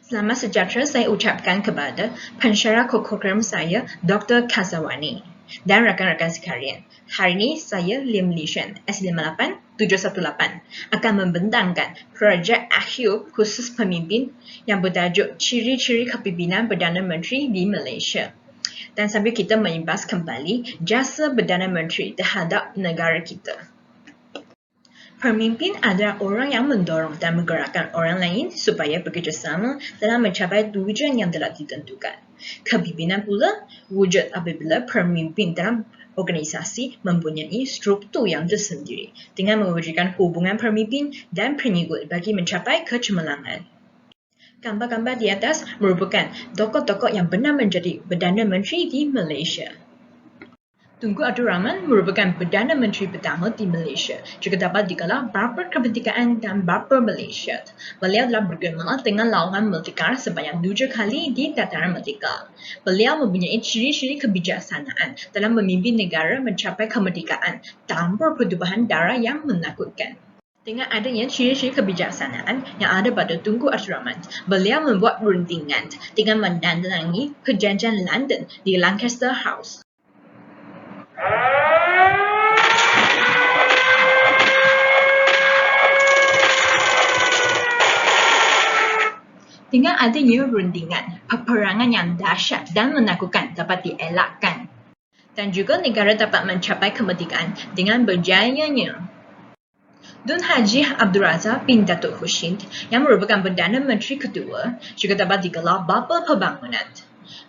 Selamat sejahtera saya ucapkan kepada pensyarah program saya, Dr. Kazawani dan rakan-rakan sekalian. Hari ini saya Lim Lishan, S58718 akan membentangkan projek akhir khusus pemimpin yang bertajuk Ciri-ciri Kepimpinan Perdana Menteri di Malaysia. Dan sambil kita mengimbas kembali jasa Perdana Menteri terhadap negara kita. Pemimpin adalah orang yang mendorong dan menggerakkan orang lain supaya bekerjasama dalam mencapai tujuan yang telah ditentukan. Kepimpinan pula wujud apabila pemimpin dalam organisasi mempunyai struktur yang tersendiri dengan mewujudkan hubungan pemimpin dan pengikut bagi mencapai kecemerlangan. Gambar-gambar di atas merupakan tokoh-tokoh yang benar menjadi Perdana Menteri di Malaysia. Tunku Abdul Rahman merupakan Perdana Menteri pertama di Malaysia, juga dapat digelar Bapa Kemerdekaan dan Bapa Malaysia. Beliau telah bergema dengan lawangan merdeka sebanyak 7 kali di dataran merdeka. Beliau mempunyai ciri-ciri kebijaksanaan dalam memimpin negara mencapai kemerdekaan tanpa perubahan darah yang menakutkan. Dengan adanya ciri-ciri kebijaksanaan yang ada pada Tunku Abdul Rahman, beliau membuat rundingan dengan menandatangani perjanjian London di Lancaster House. Dengan adanya rundingan, peperangan yang dahsyat dan menakutkan dapat dielakkan. Dan juga negara dapat mencapai kemerdekaan dengan berjayanya. Tun Haji Abdul Razak bin Datuk Husin yang merupakan Perdana Menteri kedua juga dapat digelar Bapa Pembangunan.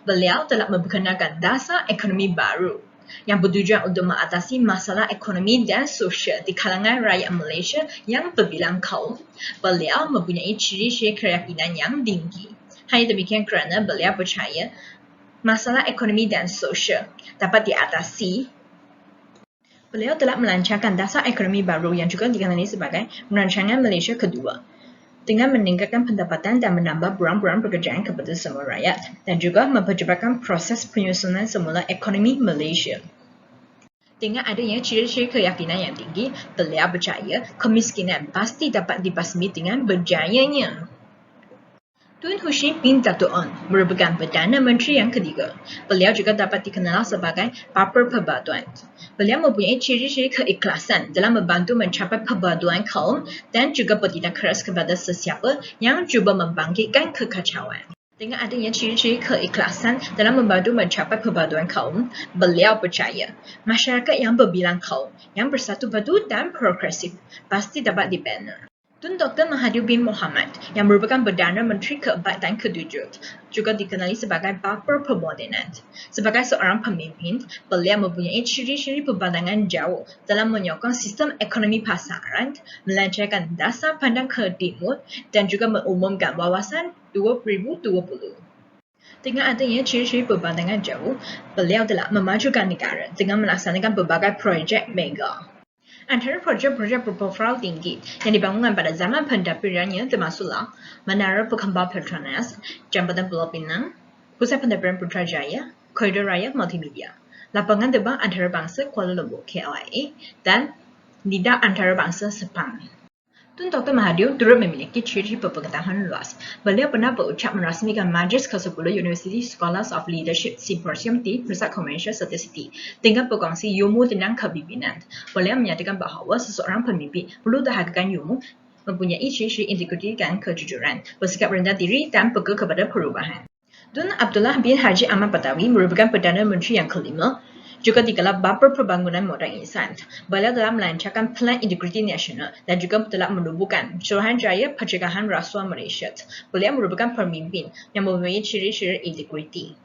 Beliau telah memperkenalkan dasar ekonomi baru yang bertujuan untuk mengatasi masalah ekonomi dan sosial di kalangan rakyat Malaysia yang berbilang kaum. Beliau mempunyai ciri-ciri keyakinan yang tinggi. Hanya demikian kerana beliau percaya masalah ekonomi dan sosial dapat diatasi. Beliau telah melancarkan dasar ekonomi baru yang juga dikenali sebagai Rancangan Malaysia Kedua dengan meningkatkan pendapatan dan menambah peluang-peluang pekerjaan kepada semua rakyat dan juga mempercepatkan proses penyusunan semula ekonomi Malaysia. Dengan adanya ciri-ciri keyakinan yang tinggi, beliau percaya kemiskinan pasti dapat dibasmi dengan berjayanya. Tun Husin bin Datuk On merupakan Perdana Menteri yang ketiga. Beliau juga dapat dikenal sebagai Bapa Persatuan. Beliau mempunyai ciri-ciri keikhlasan dalam membantu mencapai persatuan kaum dan juga bertindak keras kepada sesiapa yang cuba membangkitkan kekacauan. Dengan adanya ciri-ciri keikhlasan dalam membantu mencapai persatuan kaum, beliau percaya masyarakat yang berbilang kaum, yang bersatu padu dan progresif pasti dapat dibina. Tun Dr. Mahathir bin Mohamad yang merupakan Perdana Menteri keempat dan ketujuh juga dikenali sebagai Bapa Permodernan. Sebagai seorang pemimpin, beliau mempunyai ciri-ciri perbandingan jauh dalam menyokong sistem ekonomi pasaran, melancarkan dasar pandang ke timur dan juga mengumumkan wawasan 2020. Dengan adanya ciri-ciri perbandingan jauh, beliau telah memajukan negara dengan melaksanakan berbagai projek mega. Antara projek-projek berprofil tinggi yang dibangunkan pada zaman pendapuriannya termasuklah Menara Pekembar Petronas, Jambatan Pulau Pinang, Pusat Pendapurian Putrajaya, Koridor Raya Multimedia, Lapangan Terbang Antarabangsa Kuala Lumpur KLIA, dan Lidah Antarabangsa Sepang. Tun Dr. Mahathir turut memiliki ciri berpengetahuan luas. Beliau pernah berucap merasmikan Majlis ke-10 University Scholars of Leadership Symposium di Pusat Komersial Serta City dengan berkongsi ilmu tentang kepimpinan. Beliau menyatakan bahawa seseorang pemimpin perlu terhadapkan ilmu, mempunyai ciri-ciri integriti dan kejujuran, bersikap rendah diri dan peka kepada perubahan. Tun Abdullah bin Haji Ahmad Badawi merupakan Perdana Menteri yang kelima, juga digelar Bapa Pembangunan Moden Insan. Beliau telah melancarkan Pelan Integriti Nasional dan juga telah menubuhkan Suruhanjaya Pencegahan Rasuah Malaysia. Beliau merupakan pemimpin yang mempunyai ciri-ciri integriti.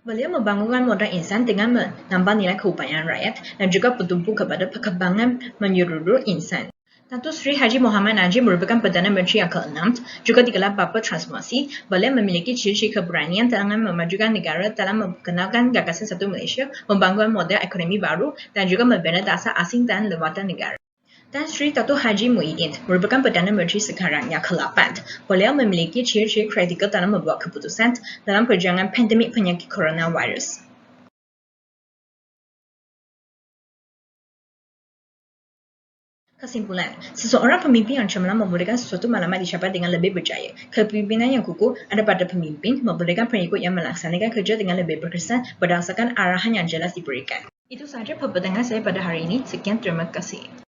Beliau membangunkan modal insan dengan menambah nilai keupayaan rakyat dan juga bertumpu kepada perkembangan menyeluruh insan. Datuk Seri Haji Muhammad Najib merupakan Perdana Menteri yang ke-6, juga digelar Bapa Transformasi. Beliau memiliki ciri-ciri keberanian dalam memajukan negara dalam memperkenalkan gagasan satu Malaysia, membangun model ekonomi baru dan juga membina dasar asing dan lewatan negara. Dan Sri Datuk Haji Muhyiddin merupakan Perdana Menteri sekarang yang ke-8. Beliau memiliki ciri-ciri kritikal dalam membuat keputusan dalam perjuangan pandemik penyakit coronavirus. Kesimpulan, seseorang pemimpin yang cemerlang membolehkan sesuatu matlamat dicapai dengan lebih berjaya. Kepemimpinan yang kukuh ada pada pemimpin membolehkan pengikut yang melaksanakan kerja dengan lebih berkesan berdasarkan arahan yang jelas diberikan. Itu sahaja perbincangan saya pada hari ini. Sekian, terima kasih.